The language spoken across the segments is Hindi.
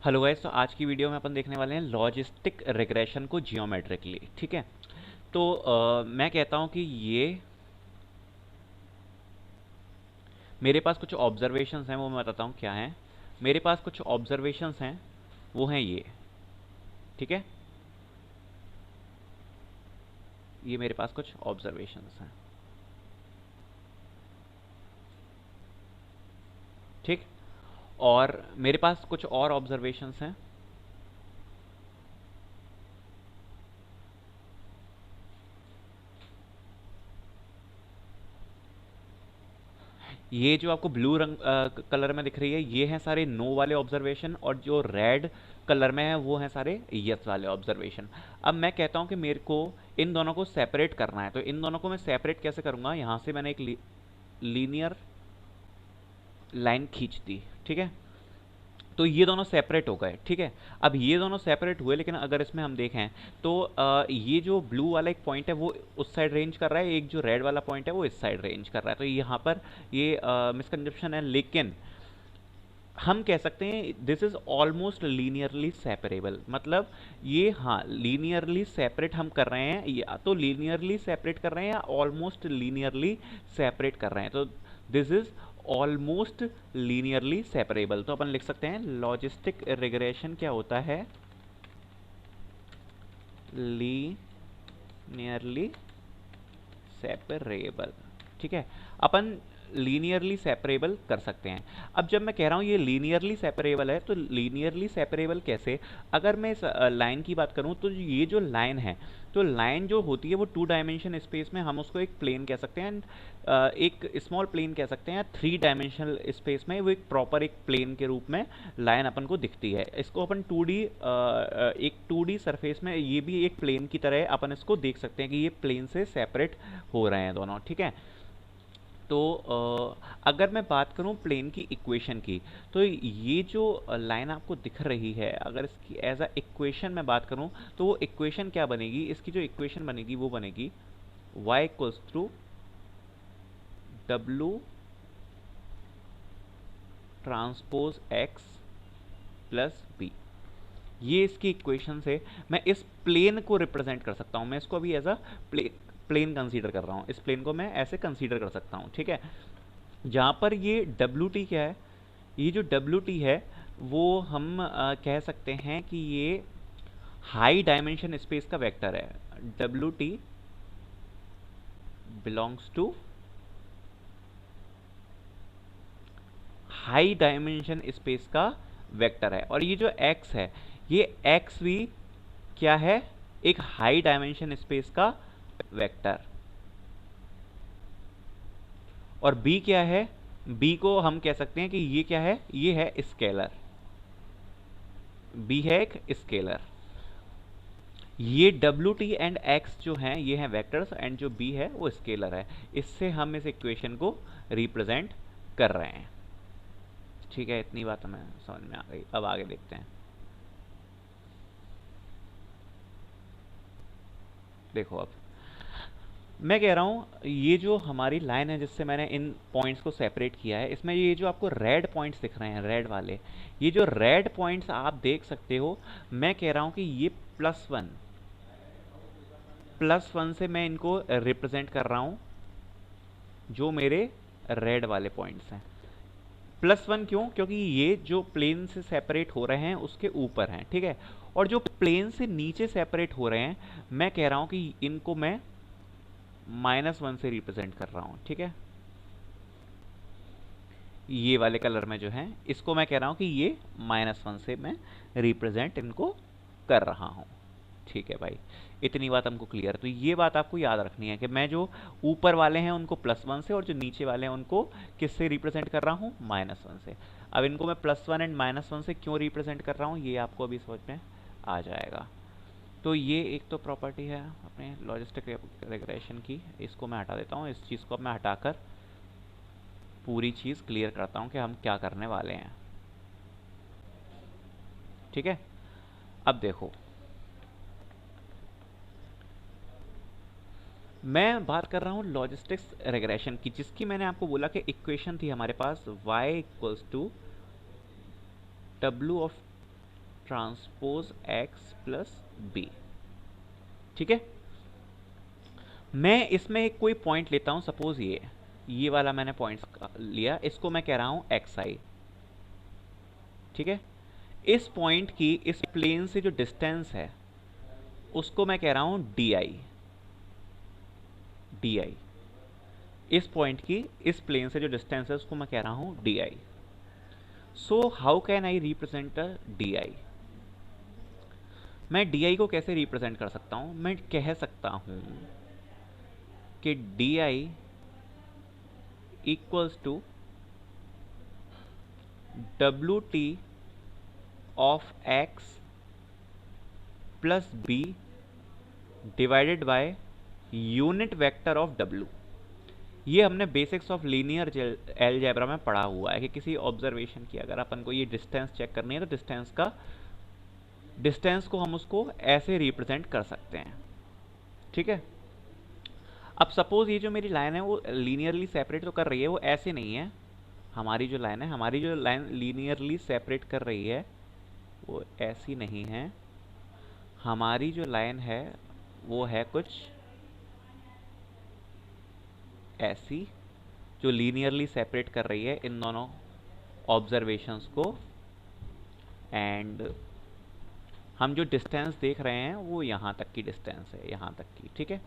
हेलो गाइस, तो आज की वीडियो में अपन देखने वाले हैं लॉजिस्टिक रिग्रेशन को जियोमेट्रिकली। ठीक है। तो मैं कहता हूं कि ये मेरे पास कुछ ऑब्जर्वेशंस हैं, वो मैं बताता हूं क्या हैं। मेरे पास कुछ ऑब्जर्वेशंस हैं, वो हैं ये। ठीक है, ये मेरे पास कुछ ऑब्जर्वेशंस हैं। ठीक। और मेरे पास कुछ और ऑब्जर्वेशंस हैं। ये जो आपको ब्लू रंग कलर में दिख रही है, ये हैं सारे नो वाले ऑब्जर्वेशन, और जो रेड कलर में है वो हैं सारे यस वाले ऑब्जर्वेशन। अब मैं कहता हूं कि मेरे को इन दोनों को सेपरेट करना है, तो इन दोनों को मैं सेपरेट कैसे करूंगा। यहां से मैंने एक लीनियर लाइन खींच दी। ठीक है, तो ये दोनों सेपरेट हो गए। ठीक है, अब ये दोनों सेपरेट हुए, लेकिन अगर इसमें हम देखें तो ये जो ब्लू वाला एक पॉइंट है वो उस साइड रेंज कर रहा है, एक जो रेड वाला पॉइंट है वो इस साइड रेंज कर रहा है। तो यहाँ पर ये मिसकंजप्शन है, लेकिन हम कह सकते हैं this is almost linearly separable. मतलब ये, हाँ, लीनियरली सेपरेट हम कर रहे हैं, या तो लीनियरली सेपरेट कर रहे हैं या ऑलमोस्ट लीनियरली सेपरेट कर रहे हैं। तो this is almost linearly separable. तो अपन लिख सकते हैं लॉजिस्टिक रिग्रेशन क्या होता है, लीनियरली सेपरेबल। ठीक है, अपन लीनियरली सेपरेबल कर सकते हैं। अब जब मैं कह रहा हूँ ये लीनियरली सेपरेबल है, तो लीनियरली सेपरेबल कैसे। अगर मैं इस लाइन की बात करूँ, तो ये जो लाइन है, तो लाइन जो होती है वो 2 डायमेंशन स्पेस में हम उसको एक प्लेन कह सकते हैं, एक स्मॉल प्लेन कह सकते हैं। 3 डायमेंशनल स्पेस में वो एक प्रॉपर एक प्लेन के रूप में लाइन अपन को दिखती है। इसको अपन 2D, एक 2D सरफेस में ये भी एक प्लेन की तरह अपन इसको देख सकते हैं कि ये प्लेन से सेपरेट हो रहे हैं दोनों। ठीक है, तो अगर मैं बात करूं प्लेन की इक्वेशन की, तो ये जो लाइन आपको दिख रही है, अगर इसकी एज अ इक्वेशन मैं बात करूं, तो वो इक्वेशन क्या बनेगी, इसकी जो इक्वेशन बनेगी वो बनेगी y equals to W transpose x plus B. ये इसकी इक्वेशन से मैं इस प्लेन को रिप्रेजेंट कर सकता हूं। मैं इसको अभी एज अ प्लेन कंसीडर कर रहा हूं, इस प्लेन को मैं ऐसे कंसीडर कर सकता हूं। ठीक है, जहां पर ये डब्ल्यू टी क्या है, ये जो डब्ल्यू टी है वो हम कह सकते हैं कि ये हाई डायमेंशन स्पेस का वेक्टर है। W T belongs to high dimension space का वेक्टर है। और ये जो x है, ये एक्स भी क्या है, एक हाई डायमेंशन स्पेस का वेक्टर। और b क्या है, b को हम कह सकते हैं कि ये क्या है, ये है स्केलर। b है एक स्केलर। ये डब्ल्यू टी एंड एक्स जो हैं ये हैं वेक्टर्स, एंड जो b है वो स्केलर है। इससे हम इस इक्वेशन को रिप्रेजेंट कर रहे हैं। ठीक है, इतनी बात हमें समझ में आ गई। अब आगे देखते हैं। देखो, अब मैं कह रहा हूँ ये जो हमारी लाइन है जिससे मैंने इन पॉइंट्स को सेपरेट किया है, इसमें ये जो आपको रेड पॉइंट्स दिख रहे हैं, रेड वाले, ये जो रेड पॉइंट्स आप देख सकते हो, मैं कह रहा हूँ कि ये +1 से मैं इनको रिप्रेजेंट कर रहा हूँ, जो मेरे रेड वाले पॉइंट्स हैं। +1 क्यों, क्योंकि ये जो प्लेन से सेपरेट हो रहे हैं उसके ऊपर हैं। ठीक है, और जो प्लेन से नीचे सेपरेट हो रहे हैं, मैं कह रहा हूँ कि इनको मैं -1 से रिप्रेजेंट कर रहा हूँ। ठीक है, ये वाले कलर में जो है इसको मैं कह रहा हूँ कि ये -1 से मैं रिप्रेजेंट इनको कर रहा हूँ। ठीक है भाई, इतनी बात हमको क्लियर। तो ये बात आपको याद रखनी है कि मैं जो ऊपर वाले हैं उनको +1 से, और जो नीचे वाले हैं उनको किससे रिप्रेजेंट कर रहा हूँ, -1 से। अब इनको मैं +1 एंड -1 से क्यों रिप्रेजेंट कर रहा हूँ, ये आपको अभी समझ में आ जाएगा। तो ये एक तो प्रॉपर्टी है अपने लॉजिस्टिक रिग्रेशन की, इसको मैं हटा देता हूँ। इस चीज़ को मैं हटाकर पूरी चीज़ क्लियर करता हूँ कि हम क्या करने वाले हैं। ठीक है, अब देखो, मैं बात कर रहा हूँ लॉजिस्टिक्स रिग्रेशन की, जिसकी मैंने आपको बोला कि इक्वेशन थी हमारे पास y equals to W of transpose X plus B. ठीक है, मैं इसमें एक कोई पॉइंट लेता हूं, सपोज ये वाला मैंने पॉइंट लिया, इसको मैं कह रहा हूं एक्स आई। ठीक है, इस पॉइंट की इस प्लेन से जो डिस्टेंस है उसको मैं कह रहा हूं डी आई। डी आई, इस पॉइंट की इस प्लेन से जो डिस्टेंस है उसको मैं कह रहा हूं D I. So how can I represent D I? मैं डी आई को कैसे रिप्रेजेंट कर सकता हूं? मैं कह सकता हूं कि D I equals to W T of X plus B divided by unit vector of W. ये हमने बेसिक्स ऑफ लीनियर अलजेब्रा में पढ़ा हुआ है कि किसी ऑब्जर्वेशन की अगर अपन को ये डिस्टेंस चेक करनी है तो डिस्टेंस को हम उसको ऐसे रिप्रेजेंट कर सकते हैं। ठीक है, अब सपोज ये जो मेरी लाइन है वो लीनियरली सेपरेट तो कर रही है, वो ऐसे नहीं है। हमारी जो लाइन लीनियरली सेपरेट कर रही है वो ऐसी नहीं है। हमारी जो लाइन है वो है कुछ ऐसी, जो लीनियरली सेपरेट कर रही है इन दोनों ऑब्जर्वेशंस को। एंड हम जो डिस्टेंस देख रहे हैं वो यहाँ तक की डिस्टेंस है, यहाँ तक की। ठीक है,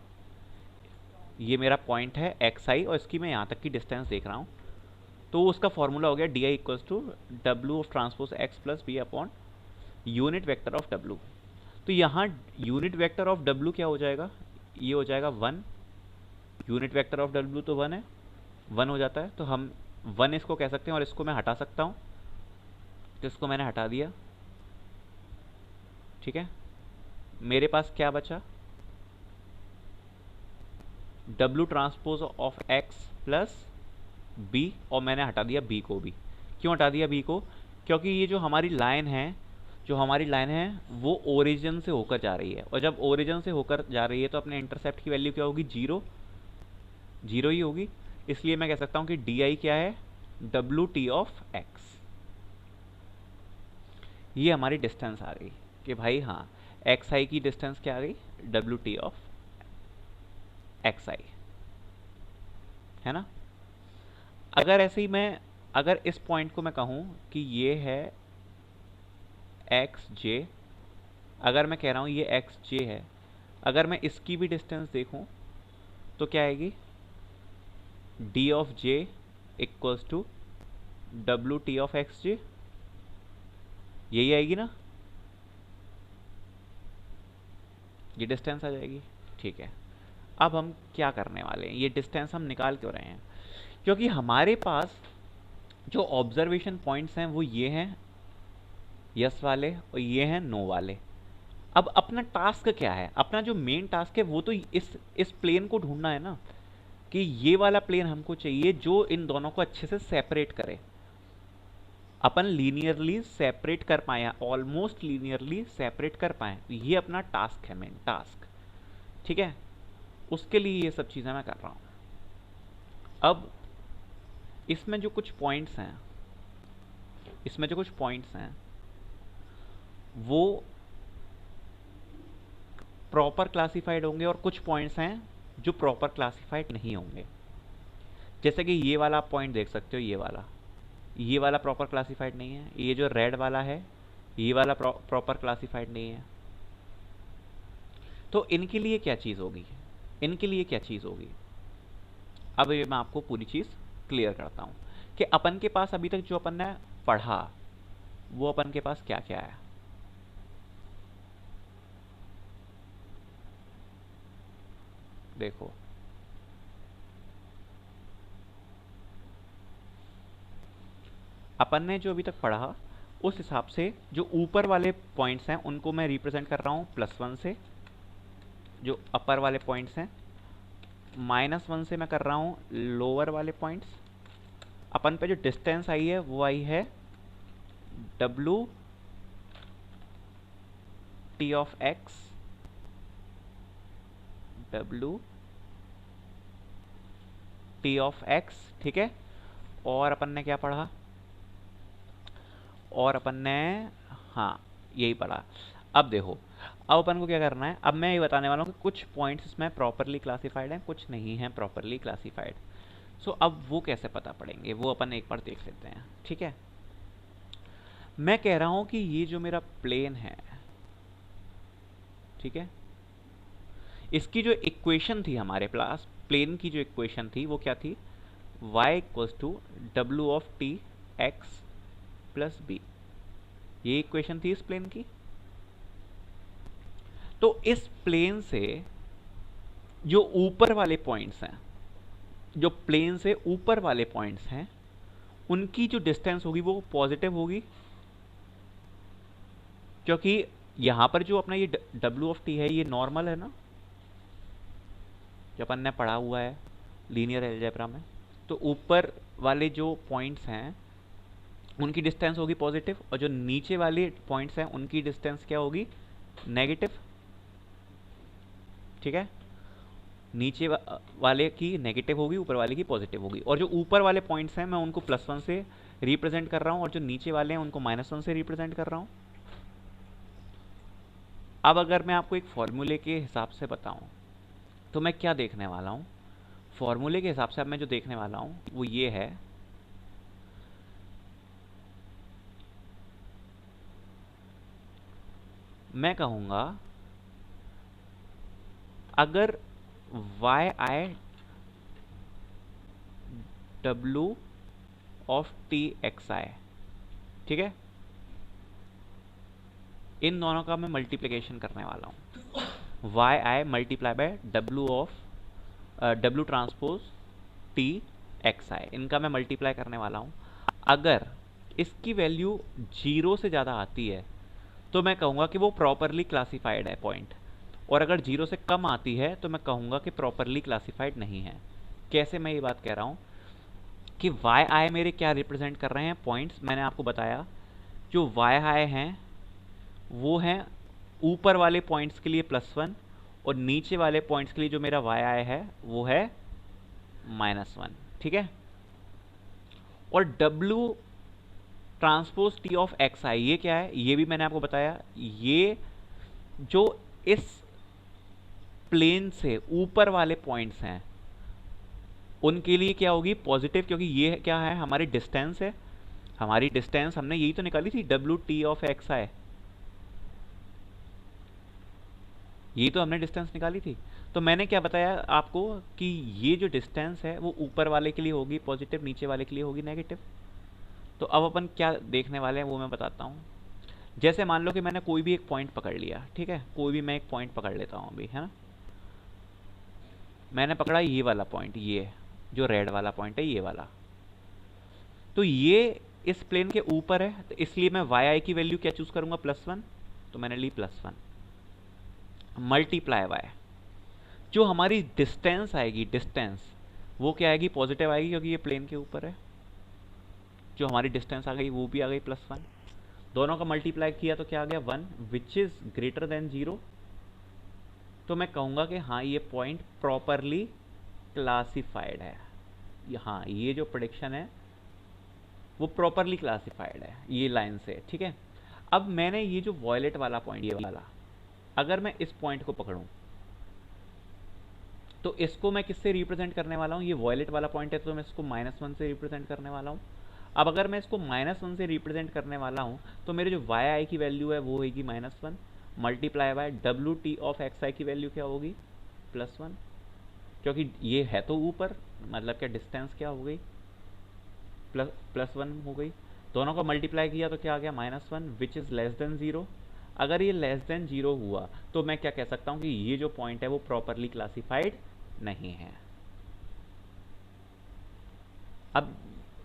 ये मेरा पॉइंट है एक्स आई और इसकी मैं यहाँ तक की डिस्टेंस देख रहा हूँ। तो उसका फॉर्मूला हो गया D I equals to W of transpose X plus B upon unit vector of W. तो यहाँ यूनिट वेक्टर ऑफ डब्ल्यू क्या हो जाएगा? ये हो जाएगा 1। यूनिट वेक्टर ऑफ डब्ल्यू तो 1 है, 1 हो जाता है। तो हम 1 इसको कह सकते हैं और इसको मैं हटा सकता हूँ, तो इसको मैंने हटा दिया। ठीक है, मेरे पास क्या बचा? W transpose of X plus B, और मैंने हटा दिया बी को भी। क्यों हटा दिया बी को? क्योंकि ये जो हमारी लाइन है वो ओरिजिन से होकर जा रही है, और जब ओरिजिन से होकर जा रही है तो अपने इंटरसेप्ट की वैल्यू क्या होगी? 0 ही होगी। इसलिए मैं कह सकता हूं कि डी आई क्या है? W T of x. ये हमारी डिस्टेंस आ गई कि भाई हाँ, एक्स आई की डिस्टेंस क्या आ गई? डब्ल्यू टी ऑफ एक्स आई, है ना। अगर ऐसे ही अगर इस पॉइंट को मैं कहूं कि ये है एक्स जे, अगर मैं कह रहा हूं ये एक्स जे है, अगर मैं इसकी भी डिस्टेंस देखूं तो क्या आएगी? D of J equals to W T of X J, यही आएगी ना, ये डिस्टेंस आ जाएगी। ठीक है, अब हम क्या करने वाले हैं? ये डिस्टेंस हम निकाल क्यों रहे हैं? क्योंकि हमारे पास जो ऑब्जर्वेशन पॉइंट्स हैं वो ये हैं यस वाले और ये हैं नो वाले। अब अपना टास्क क्या है? अपना जो मेन टास्क है वो तो इस प्लेन को ढूंढना है ना, कि ये वाला प्लेन हमको चाहिए जो इन दोनों को अच्छे से सेपरेट करे। अपन लीनियरली सेपरेट कर पाए, ऑलमोस्ट लीनियरली सेपरेट कर पाए, ये अपना टास्क है, मेन टास्क। ठीक है, उसके लिए ये सब चीजें मैं कर रहा हूं। अब इसमें जो कुछ पॉइंट्स हैं वो प्रॉपर क्लासिफाइड होंगे और कुछ पॉइंट्स हैं जो प्रॉपर क्लासिफाइड नहीं होंगे। जैसे कि ये वाला आप पॉइंट देख सकते हो, ये वाला प्रॉपर क्लासिफाइड नहीं है। ये जो रेड वाला है ये वाला प्रॉपर क्लासिफाइड नहीं है। तो इनके लिए क्या चीज़ होगी? अब ये मैं आपको पूरी चीज़ क्लियर करता हूं कि अपन के पास अभी तक जो अपन ने पढ़ा वो अपन के पास क्या क्या है। देखो, अपन ने जो अभी तक पढ़ा उस हिसाब से जो ऊपर वाले पॉइंट्स हैं उनको मैं रिप्रेजेंट कर रहा हूं +1 से, जो अपर वाले पॉइंट्स हैं। -1 से मैं कर रहा हूं लोअर वाले पॉइंट्स। अपन पे जो डिस्टेंस आई है वो आई है डब्ल्यू टी ऑफ एक्स, ठीक है। और अपन ने क्या पढ़ा? और अपन ने, हाँ, यही पढ़ा। अब देखो, अब अपन को क्या करना है, अब मैं ये बताने वाला हूँ कि कुछ पॉइंट्स इसमें प्रॉपरली क्लासिफाइड हैं, कुछ नहीं हैं प्रॉपरली क्लासिफाइड। सो अब वो कैसे पता पड़ेंगे, वो अपन एक बार देख लेते हैं, ठीक है। मैं कह रहा हूँ कि ये जो मेरा प्लेन है, ठीक है, इसकी जो इक्वेशन थी हमारे पास, प्लेन की जो इक्वेशन थी वो क्या थी, y equals to W of T X plus B, ये इक्वेशन थी इस प्लेन की। तो इस प्लेन से जो ऊपर वाले पॉइंट्स हैं, जो प्लेन से ऊपर वाले पॉइंट्स हैं, उनकी जो डिस्टेंस होगी वो पॉजिटिव होगी, क्योंकि यहां पर जो अपना ये डब्ल्यू ऑफ टी है ये नॉर्मल है ना, जो अपन ने पढ़ा हुआ है लीनियर अलजेब्रा में। तो ऊपर वाले जो पॉइंट्स हैं उनकी डिस्टेंस होगी पॉजिटिव, और जो नीचे वाले पॉइंट्स हैं उनकी डिस्टेंस क्या होगी, नेगेटिव, ठीक है। नीचे वाले की नेगेटिव होगी, ऊपर वाले की पॉजिटिव होगी, और जो ऊपर वाले पॉइंट्स हैं मैं उनको +1 से रिप्रेजेंट कर रहा हूं, और जो नीचे वाले हैं उनको -1 से रिप्रेजेंट कर रहा हूं। अब अगर मैं आपको एक फॉर्मूले के हिसाब से बताऊं तो मैं क्या देखने वाला हूं, फॉर्मूले के हिसाब से अब मैं जो देखने वाला हूं वो ये है, मैं कहूंगा अगर Y I W of T X I, ठीक है, इन दोनों का मैं मल्टीप्लिकेशन करने वाला हूं, Y I multiply by W of W transpose T X I, इनका मैं मल्टीप्लाई करने वाला हूं। अगर इसकी वैल्यू 0 से ज़्यादा आती है तो मैं कहूँगा कि वो प्रॉपरली क्लासिफाइड है पॉइंट, और अगर 0 से कम आती है तो मैं कहूँगा कि प्रॉपरली क्लासिफाइड नहीं है। कैसे मैं ये बात कह रहा हूँ कि वाई आई मेरे क्या रिप्रेजेंट कर रहे हैं, पॉइंट्स मैंने आपको बताया, जो वाई आई हैं वो हैं ऊपर वाले पॉइंट्स के लिए +1, और नीचे वाले पॉइंट्स के लिए जो मेरा वाई आई है वो है -1, ठीक है। और W transpose T of X I ये क्या है, ये भी मैंने आपको बताया, ये जो इस प्लेन से ऊपर वाले पॉइंट्स हैं उनके लिए क्या होगी, पॉजिटिव, क्योंकि ये क्या है, हमारी डिस्टेंस है, हमारी डिस्टेंस हमने यही तो निकाली थी, डब्ल्यू टी ऑफ एक्स आई, यही तो हमने डिस्टेंस निकाली थी। तो मैंने क्या बताया आपको कि ये जो डिस्टेंस है वो ऊपर वाले के लिए होगी पॉजिटिव, नीचे वाले के लिए होगी नेगेटिव। तो अब अपन क्या देखने वाले हैं वो मैं बताता हूँ। जैसे मान लो कि मैंने कोई भी एक पॉइंट पकड़ लिया, ठीक है, कोई भी मैं एक पॉइंट पकड़ लेता हूँ अभी, है ना, मैंने पकड़ा ये वाला पॉइंट, ये जो रेड वाला पॉइंट है ये वाला, तो ये इस प्लेन के ऊपर है, तो इसलिए मैं वाई आई की वैल्यू क्या चूज करूंगा, +1, तो मैंने ली +1 मल्टीप्लाई वाई, जो हमारी डिस्टेंस आएगी, डिस्टेंस वो क्या आएगी, पॉजिटिव आएगी, क्योंकि ये प्लेन के ऊपर है, जो हमारी डिस्टेंस आ गई वो भी आ गई +1, दोनों का मल्टीप्लाई किया तो क्या आ गया 1 विच इज ग्रेटर देन 0। तो मैं कहूंगा कि हाँ ये पॉइंट प्रॉपरली क्लासिफाइड है, हाँ ये जो प्रेडिक्शन है वो प्रॉपरली क्लासिफाइड है ये लाइन से, ठीक है। अब मैंने ये जो वॉयलेट वाला पॉइंट, ये वाला, अगर मैं इस पॉइंट को पकड़ूं तो इसको मैं किससे रिप्रेजेंट करने वाला हूँ, ये वॉयलेट वाला पॉइंट है तो मैं इसको -1 से रिप्रेजेंट करने वाला हूँ। अब अगर मैं इसको -1 से रिप्रेजेंट करने वाला हूँ तो मेरे जो वाई आई की वैल्यू है वो होगी -1 multiply by W T of X I की वैल्यू क्या होगी, +1, क्योंकि ये है तो ऊपर, मतलब क्या डिस्टेंस क्या हो गई, +1 हो गई, दोनों का मल्टीप्लाई किया तो क्या आ गया -1 विच इज़ लेस देन 0। अगर ये लेस देन 0 हुआ तो मैं क्या कह सकता हूँ कि ये जो पॉइंट है वो प्रॉपरली क्लासिफाइड नहीं है। अब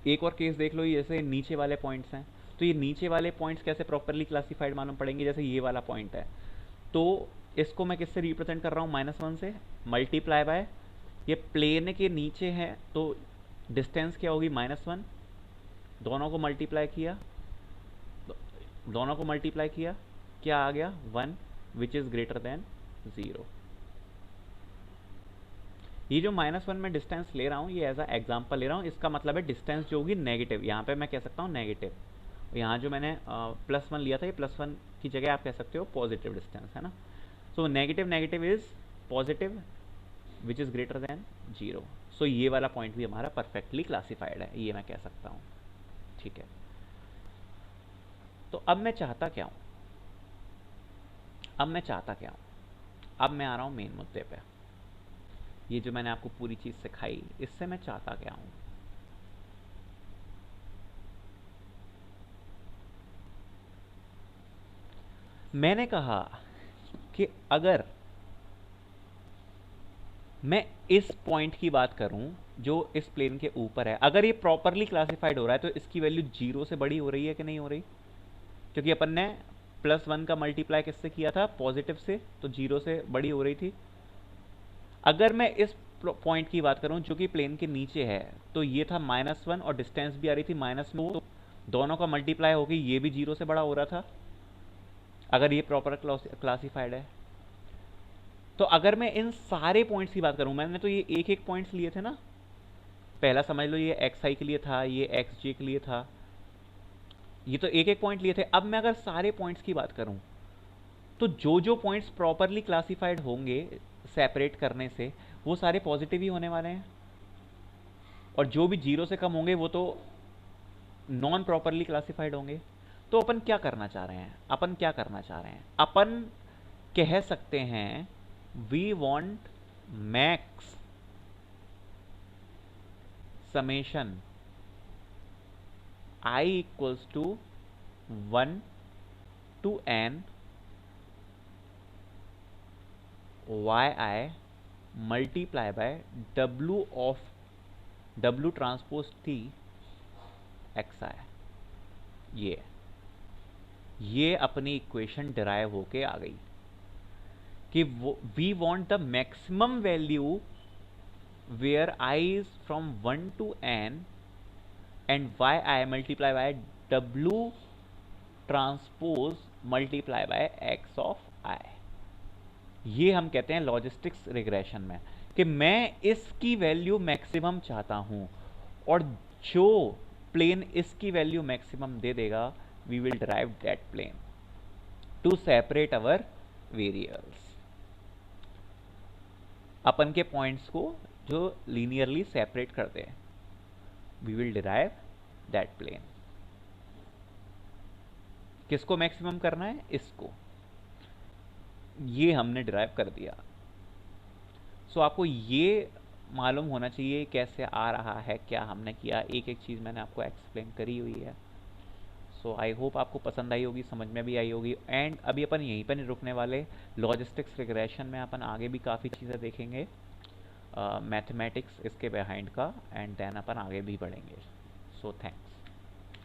एक और केस देख लो, ये जैसे नीचे वाले पॉइंट्स हैं, तो ये नीचे वाले पॉइंट्स कैसे प्रॉपरली क्लासिफाइड मालूम पड़ेंगे, जैसे ये वाला पॉइंट है तो इसको मैं किससे रिप्रेजेंट कर रहा हूँ, -1 से मल्टीप्लाई बाय, ये प्लेन के नीचे है तो डिस्टेंस क्या होगी -1, दोनों को मल्टीप्लाई किया, दोनों को मल्टीप्लाई किया क्या आ गया 1 विच इज ग्रेटर देन 0। ये जो -1 में डिस्टेंस ले रहा हूँ ये एज अ एग्जाम्पल ले रहा हूँ, इसका मतलब है डिस्टेंस जो होगी नेगेटिव, यहाँ पे मैं कह सकता हूँ नेगेटिव, यहाँ जो मैंने +1 लिया था, ये +1 की जगह आप कह सकते हो पॉजिटिव डिस्टेंस, है ना। So negative negative is positive which is greater than 0। सो ये वाला पॉइंट भी हमारा परफेक्टली क्लासिफाइड है, ये मैं कह सकता हूँ। ठीक है, तो अब मैं चाहता क्या हूँ, अब मैं आ रहा हूँ मेन मुद्दे पे। ये जो मैंने आपको पूरी चीज़ सिखाई, इससे मैं चाहता क्या हूँ। मैंने कहा कि अगर मैं इस पॉइंट की बात करूं जो इस प्लेन के ऊपर है, अगर ये प्रॉपरली क्लासिफाइड हो रहा है तो इसकी वैल्यू 0 से बड़ी हो रही है कि नहीं हो रही, क्योंकि अपन ने +1 का मल्टीप्लाई किससे किया था, पॉजिटिव से, तो 0 से बड़ी हो रही थी। अगर मैं इस पॉइंट की बात करूं जो कि प्लेन के नीचे है, तो ये था -1 और डिस्टेंस भी आ रही थी -2, तो दोनों का मल्टीप्लाई होकर ये भी 0 से बड़ा हो रहा था, अगर ये प्रॉपर क्लासिफाइड है। तो अगर मैं इन सारे पॉइंट्स की बात करूं, मैंने तो ये एक एक पॉइंट्स लिए थे ना, पहला समझ लो ये एक्स आई के लिए था, ये एक्स जे के लिए था, ये तो एक एक पॉइंट लिए थे। अब मैं अगर सारे पॉइंट्स की बात करूं, तो जो जो पॉइंट्स प्रॉपरली क्लासिफाइड होंगे सेपरेट करने से, वो सारे पॉजिटिव ही होने वाले हैं, और जो भी 0 से कम होंगे वो तो नॉन प्रॉपरली क्लासिफाइड होंगे। तो अपन क्या करना चाह रहे हैं, अपन कह सकते हैं we want max summation I equals to 1 to n yi multiply by w of w transpose t xi। ये अपनी इक्वेशन डिराइव होके आ गई कि we want the maximum value where I is from 1 to n and yi multiply by w transpose multiply by x of i। ये हम कहते हैं लॉजिस्टिक्स रिग्रेशन में कि मैं इसकी वैल्यू मैक्सिमम चाहता हूं, और जो प्लेन इसकी वैल्यू मैक्सिमम दे देगा, we will derive that plane to separate our variables. अपन के पॉइंट्स को जो लीनियरली सेपरेट करते हैं, we will derive that plane. किसको मैक्सिमम करना है, इसको, ये हमने डिराइव कर दिया। सो आपको ये मालूम होना चाहिए कैसे आ रहा है, क्या हमने किया, एक एक चीज़ मैंने आपको एक्सप्लेन करी हुई है। सो आई होप आपको पसंद आई होगी, समझ में भी आई होगी। एंड अभी अपन यहीं पर नहीं रुकने वाले, लॉजिस्टिक्स रिग्रेशन में अपन आगे भी काफ़ी चीज़ें देखेंगे, मैथमेटिक्स इसके बिहाइंड का, एंड देन अपन आगे भी बढ़ेंगे। So thanks.